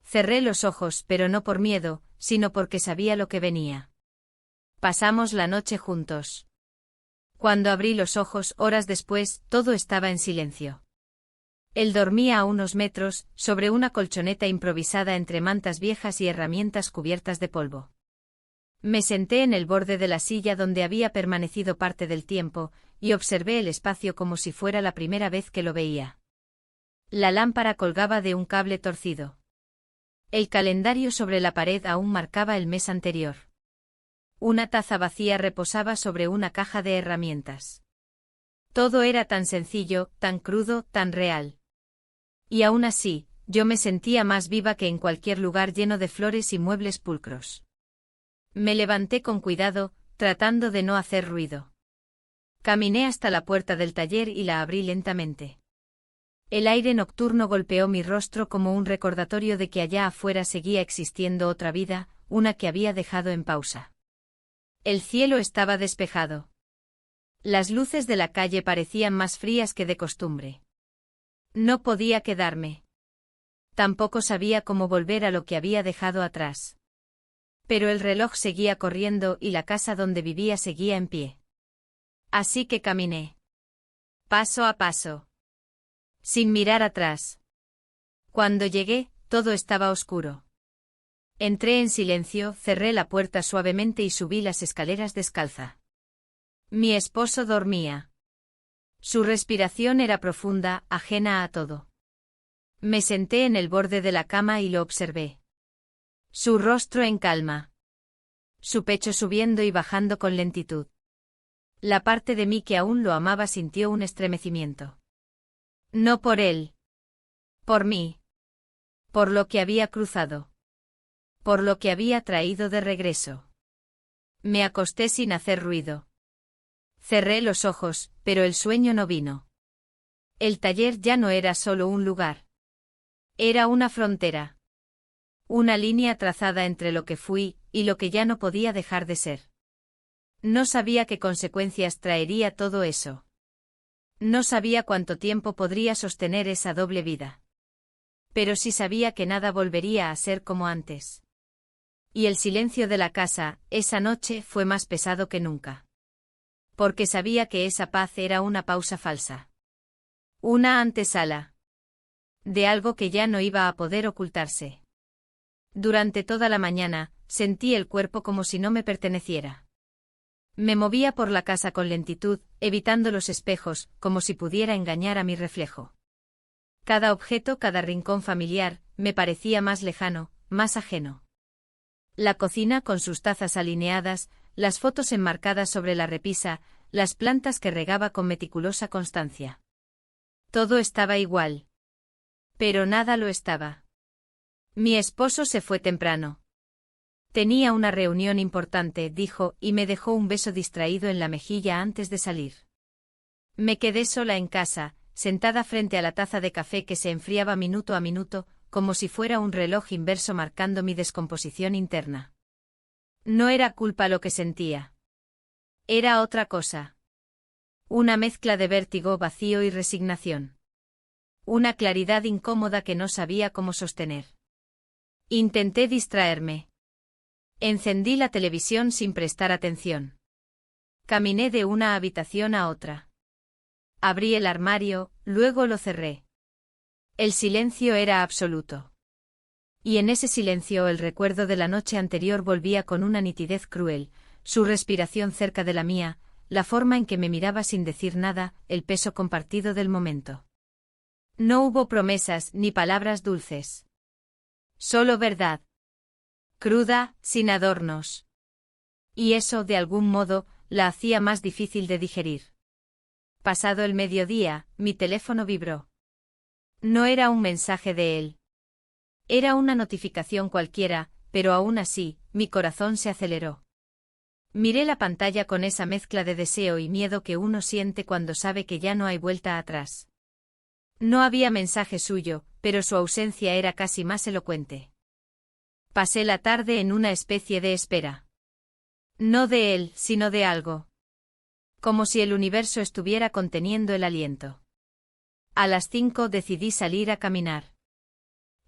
Cerré los ojos, pero no por miedo, sino porque sabía lo que venía. Pasamos la noche juntos. Cuando abrí los ojos, horas después, todo estaba en silencio. Él dormía a unos metros, sobre una colchoneta improvisada entre mantas viejas y herramientas cubiertas de polvo. Me senté en el borde de la silla donde había permanecido parte del tiempo, y observé el espacio como si fuera la primera vez que lo veía. La lámpara colgaba de un cable torcido. El calendario sobre la pared aún marcaba el mes anterior. Una taza vacía reposaba sobre una caja de herramientas. Todo era tan sencillo, tan crudo, tan real. Y aún así, yo me sentía más viva que en cualquier lugar lleno de flores y muebles pulcros. Me levanté con cuidado, tratando de no hacer ruido. Caminé hasta la puerta del taller y la abrí lentamente. El aire nocturno golpeó mi rostro como un recordatorio de que allá afuera seguía existiendo otra vida, una que había dejado en pausa. El cielo estaba despejado. Las luces de la calle parecían más frías que de costumbre. No podía quedarme. Tampoco sabía cómo volver a lo que había dejado atrás. Pero el reloj seguía corriendo y la casa donde vivía seguía en pie. Así que caminé. Paso a paso. Sin mirar atrás. Cuando llegué, todo estaba oscuro. Entré en silencio, cerré la puerta suavemente y subí las escaleras descalza. Mi esposo dormía. Su respiración era profunda, ajena a todo. Me senté en el borde de la cama y lo observé. Su rostro en calma. Su pecho subiendo y bajando con lentitud. La parte de mí que aún lo amaba sintió un estremecimiento. No por él. Por mí. Por lo que había cruzado. Por lo que había traído de regreso. Me acosté sin hacer ruido. Cerré los ojos, pero el sueño no vino. El taller ya no era solo un lugar. Era una frontera. Una línea trazada entre lo que fui y lo que ya no podía dejar de ser. No sabía qué consecuencias traería todo eso. No sabía cuánto tiempo podría sostener esa doble vida. Pero sí sabía que nada volvería a ser como antes. Y el silencio de la casa, esa noche, fue más pesado que nunca. Porque sabía que esa paz era una pausa falsa. Una antesala. De algo que ya no iba a poder ocultarse. Durante toda la mañana, sentí el cuerpo como si no me perteneciera. Me movía por la casa con lentitud, evitando los espejos, como si pudiera engañar a mi reflejo. Cada objeto, cada rincón familiar, me parecía más lejano, más ajeno. La cocina con sus tazas alineadas, las fotos enmarcadas sobre la repisa, las plantas que regaba con meticulosa constancia. Todo estaba igual. Pero nada lo estaba. Mi esposo se fue temprano. Tenía una reunión importante, dijo, y me dejó un beso distraído en la mejilla antes de salir. Me quedé sola en casa, sentada frente a la taza de café que se enfriaba minuto a minuto, como si fuera un reloj inverso marcando mi descomposición interna. No era culpa lo que sentía. Era otra cosa. Una mezcla de vértigo, vacío y resignación. Una claridad incómoda que no sabía cómo sostener. Intenté distraerme. Encendí la televisión sin prestar atención. Caminé de una habitación a otra. Abrí el armario, luego lo cerré. El silencio era absoluto. Y en ese silencio el recuerdo de la noche anterior volvía con una nitidez cruel, su respiración cerca de la mía, la forma en que me miraba sin decir nada, el peso compartido del momento. No hubo promesas ni palabras dulces. Solo verdad. Cruda, sin adornos. Y eso, de algún modo, la hacía más difícil de digerir. Pasado el mediodía, mi teléfono vibró. No era un mensaje de él. Era una notificación cualquiera, pero aún así, mi corazón se aceleró. Miré la pantalla con esa mezcla de deseo y miedo que uno siente cuando sabe que ya no hay vuelta atrás. No había mensaje suyo, pero su ausencia era casi más elocuente. Pasé la tarde en una especie de espera. No de él, sino de algo. Como si el universo estuviera conteniendo el aliento. A las 5 decidí salir a caminar.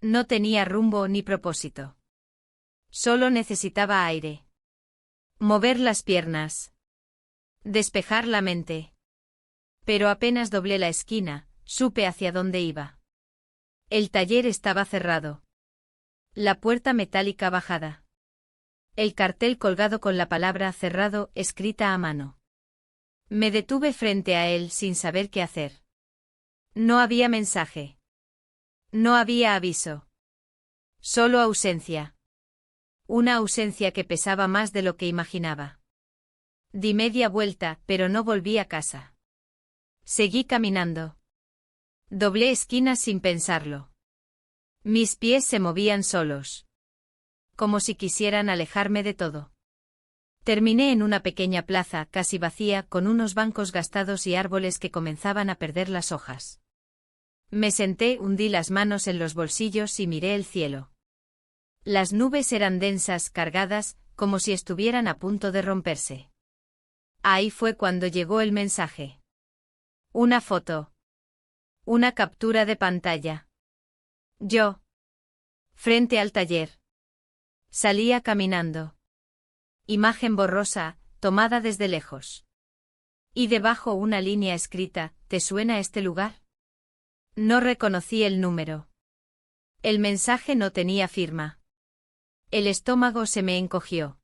No tenía rumbo ni propósito. Solo necesitaba aire. Mover las piernas. Despejar la mente. Pero apenas doblé la esquina, supe hacia dónde iba. El taller estaba cerrado. La puerta metálica bajada. El cartel colgado con la palabra cerrado escrita a mano. Me detuve frente a él sin saber qué hacer. No había mensaje. No había aviso. Solo ausencia. Una ausencia que pesaba más de lo que imaginaba. Di media vuelta, pero no volví a casa. Seguí caminando. Doblé esquinas sin pensarlo. Mis pies se movían solos. Como si quisieran alejarme de todo. Terminé en una pequeña plaza, casi vacía, con unos bancos gastados y árboles que comenzaban a perder las hojas. Me senté, hundí las manos en los bolsillos y miré el cielo. Las nubes eran densas, cargadas, como si estuvieran a punto de romperse. Ahí fue cuando llegó el mensaje. Una foto. Una captura de pantalla. Yo. Frente al taller. Salía caminando. Imagen borrosa, tomada desde lejos. Y debajo una línea escrita: ¿te suena este lugar? No reconocí el número. El mensaje no tenía firma. El estómago se me encogió.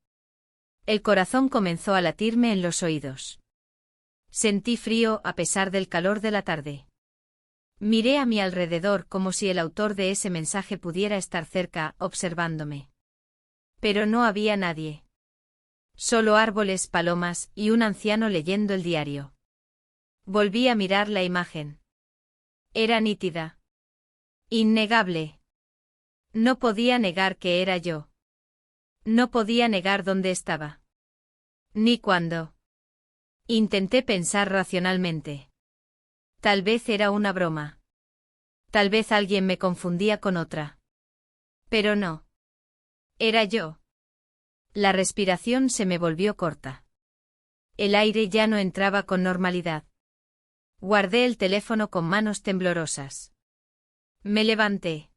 El corazón comenzó a latirme en los oídos. Sentí frío a pesar del calor de la tarde. Miré a mi alrededor como si el autor de ese mensaje pudiera estar cerca, observándome. Pero no había nadie. Solo árboles, palomas y un anciano leyendo el diario. Volví a mirar la imagen. Era nítida. Innegable. No podía negar que era yo. No podía negar dónde estaba. Ni cuándo. Intenté pensar racionalmente. Tal vez era una broma. Tal vez alguien me confundía con otra. Pero no. Era yo. La respiración se me volvió corta. El aire ya no entraba con normalidad. Guardé el teléfono con manos temblorosas. Me levanté.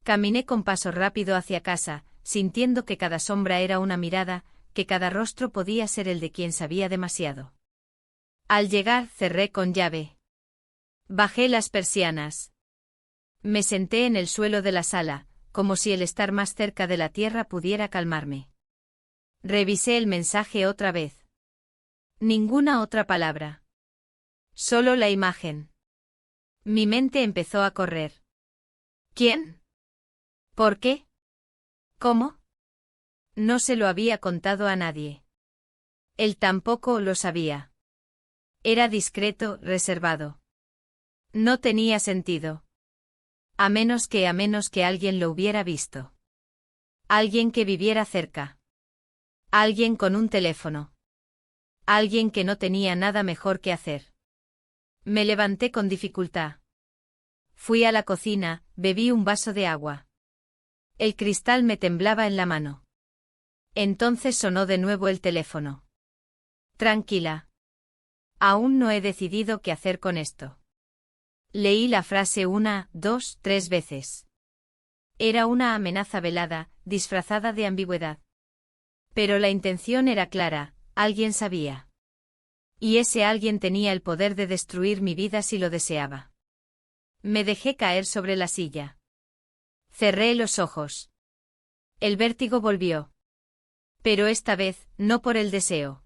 Caminé con paso rápido hacia casa, sintiendo que cada sombra era una mirada, que cada rostro podía ser el de quien sabía demasiado. Al llegar, cerré con llave. Bajé las persianas. Me senté en el suelo de la sala, como si el estar más cerca de la tierra pudiera calmarme. Revisé el mensaje otra vez. Ninguna otra palabra. Solo la imagen. Mi mente empezó a correr. ¿Quién? ¿Por qué? ¿Cómo? No se lo había contado a nadie. Él tampoco lo sabía. Era discreto, reservado. No tenía sentido. A menos que alguien lo hubiera visto. Alguien que viviera cerca. Alguien con un teléfono. Alguien que no tenía nada mejor que hacer. Me levanté con dificultad. Fui a la cocina, bebí un vaso de agua. El cristal me temblaba en la mano. Entonces sonó de nuevo el teléfono. Tranquila. Aún no he decidido qué hacer con esto. Leí la frase 1, 2, 3 veces. Era una amenaza velada, disfrazada de ambigüedad. Pero la intención era clara, alguien sabía. Y ese alguien tenía el poder de destruir mi vida si lo deseaba. Me dejé caer sobre la silla. Cerré los ojos. El vértigo volvió. Pero esta vez, no por el deseo.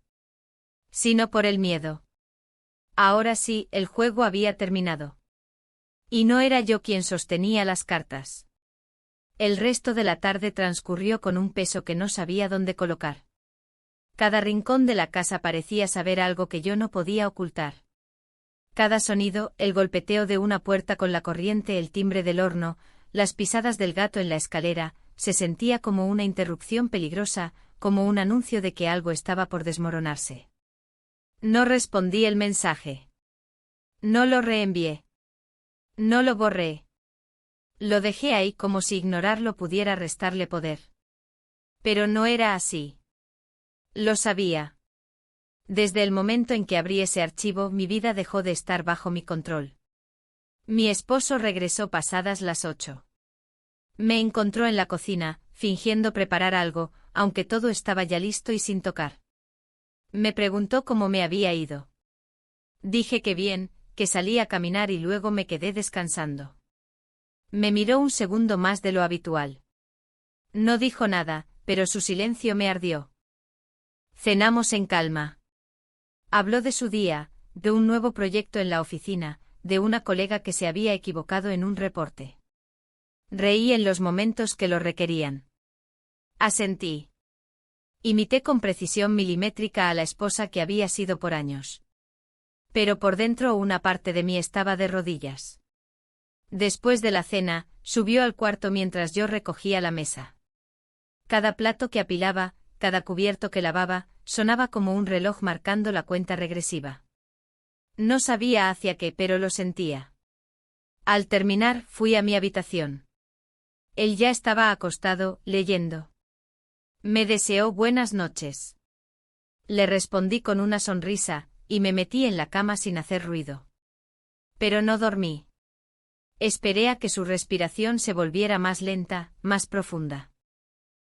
Sino por el miedo. Ahora sí, el juego había terminado. Y no era yo quien sostenía las cartas. El resto de la tarde transcurrió con un peso que no sabía dónde colocar. Cada rincón de la casa parecía saber algo que yo no podía ocultar. Cada sonido, el golpeteo de una puerta con la corriente, el timbre del horno, las pisadas del gato en la escalera, se sentía como una interrupción peligrosa, como un anuncio de que algo estaba por desmoronarse. No respondí el mensaje. No lo reenvié. No lo borré. Lo dejé ahí como si ignorarlo pudiera restarle poder. Pero no era así. Lo sabía. Desde el momento en que abrí ese archivo, mi vida dejó de estar bajo mi control. Mi esposo regresó pasadas las 8. Me encontró en la cocina, fingiendo preparar algo, aunque todo estaba ya listo y sin tocar. Me preguntó cómo me había ido. Dije que bien, que salí a caminar y luego me quedé descansando. Me miró un segundo más de lo habitual. No dijo nada, pero su silencio me ardió. Cenamos en calma. Habló de su día, de un nuevo proyecto en la oficina, de una colega que se había equivocado en un reporte. Reí en los momentos que lo requerían. Asentí. Imité con precisión milimétrica a la esposa que había sido por años. Pero por dentro una parte de mí estaba de rodillas. Después de la cena, subió al cuarto mientras yo recogía la mesa. Cada plato que apilaba, cada cubierto que lavaba, sonaba como un reloj marcando la cuenta regresiva. No sabía hacia qué, pero lo sentía. Al terminar, fui a mi habitación. Él ya estaba acostado, leyendo. Me deseó buenas noches. Le respondí con una sonrisa, y me metí en la cama sin hacer ruido. Pero no dormí. Esperé a que su respiración se volviera más lenta, más profunda.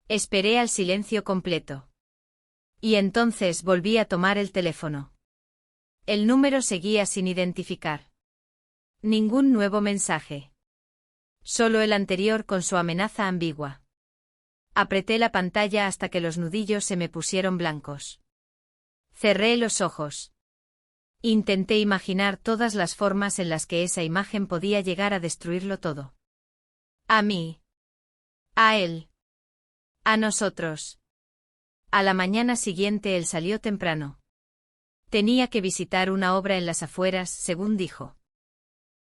Esperé al silencio completo. Y entonces volví a tomar el teléfono. El número seguía sin identificar. Ningún nuevo mensaje. Solo el anterior con su amenaza ambigua. Apreté la pantalla hasta que los nudillos se me pusieron blancos. Cerré los ojos. Intenté imaginar todas las formas en las que esa imagen podía llegar a destruirlo todo. A mí. A él. A nosotros. A la mañana siguiente él salió temprano. Tenía que visitar una obra en las afueras, según dijo.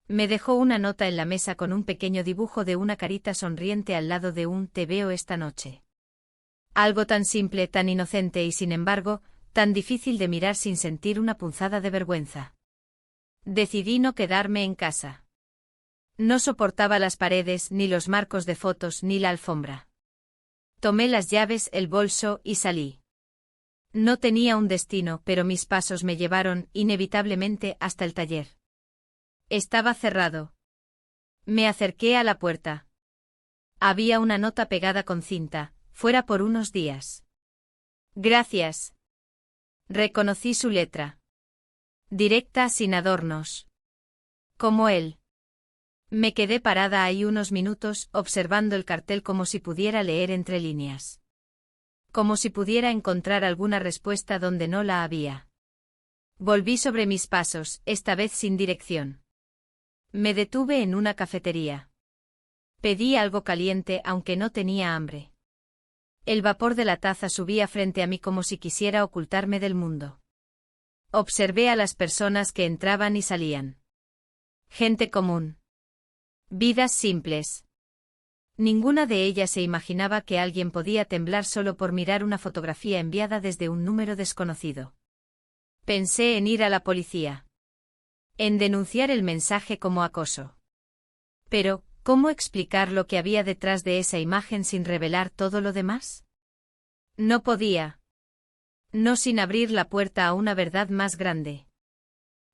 Me dejó una nota en la mesa con un pequeño dibujo de una carita sonriente al lado de un "te veo esta noche". Algo tan simple, tan inocente y sin embargo, tan difícil de mirar sin sentir una punzada de vergüenza. Decidí no quedarme en casa. No soportaba las paredes, ni los marcos de fotos, ni la alfombra. Tomé las llaves, el bolso y salí. No tenía un destino, pero mis pasos me llevaron, inevitablemente, hasta el taller. Estaba cerrado. Me acerqué a la puerta. Había una nota pegada con cinta: fuera por unos días. Gracias. Reconocí su letra. Directa, sin adornos. Como él. Me quedé parada ahí unos minutos, observando el cartel como si pudiera leer entre líneas. Como si pudiera encontrar alguna respuesta donde no la había. Volví sobre mis pasos, esta vez sin dirección. Me detuve en una cafetería. Pedí algo caliente, aunque no tenía hambre. El vapor de la taza subía frente a mí como si quisiera ocultarme del mundo. Observé a las personas que entraban y salían. Gente común. Vidas simples. Ninguna de ellas se imaginaba que alguien podía temblar solo por mirar una fotografía enviada desde un número desconocido. Pensé en ir a la policía. En denunciar el mensaje como acoso. Pero, ¿cómo explicar lo que había detrás de esa imagen sin revelar todo lo demás? No podía. No sin abrir la puerta a una verdad más grande.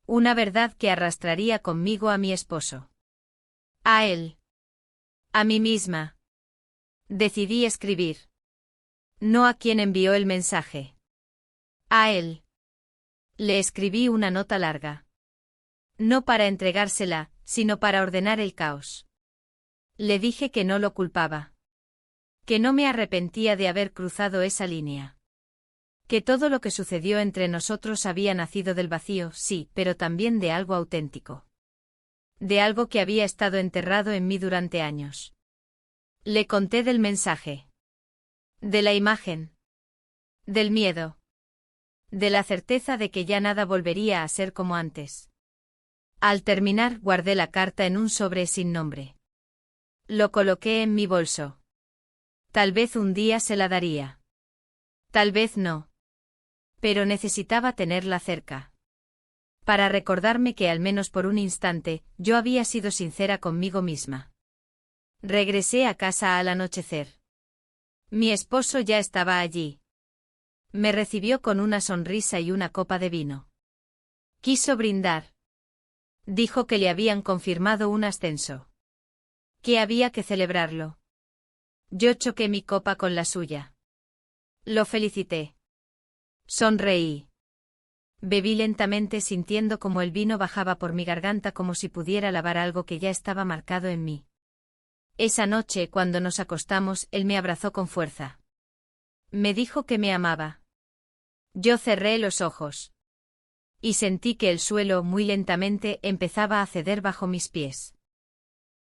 Una verdad que arrastraría conmigo a mi esposo. A él. A mí misma. Decidí escribir. No a quien envió el mensaje. A él. Le escribí una nota larga. No para entregársela, sino para ordenar el caos. Le dije que no lo culpaba. Que no me arrepentía de haber cruzado esa línea. Que todo lo que sucedió entre nosotros había nacido del vacío, sí, pero también de algo auténtico. De algo que había estado enterrado en mí durante años. Le conté del mensaje. De la imagen. Del miedo. De la certeza de que ya nada volvería a ser como antes. Al terminar, guardé la carta en un sobre sin nombre. Lo coloqué en mi bolso. Tal vez un día se la daría. Tal vez no. Pero necesitaba tenerla cerca. Para recordarme que al menos por un instante, yo había sido sincera conmigo misma. Regresé a casa al anochecer. Mi esposo ya estaba allí. Me recibió con una sonrisa y una copa de vino. Quiso brindar. Dijo que le habían confirmado un ascenso. Que había que celebrarlo. Yo choqué mi copa con la suya. Lo felicité. Sonreí. Bebí lentamente sintiendo como el vino bajaba por mi garganta como si pudiera lavar algo que ya estaba marcado en mí. Esa noche, cuando nos acostamos, él me abrazó con fuerza. Me dijo que me amaba. Yo cerré los ojos. Y sentí que el suelo, muy lentamente, empezaba a ceder bajo mis pies.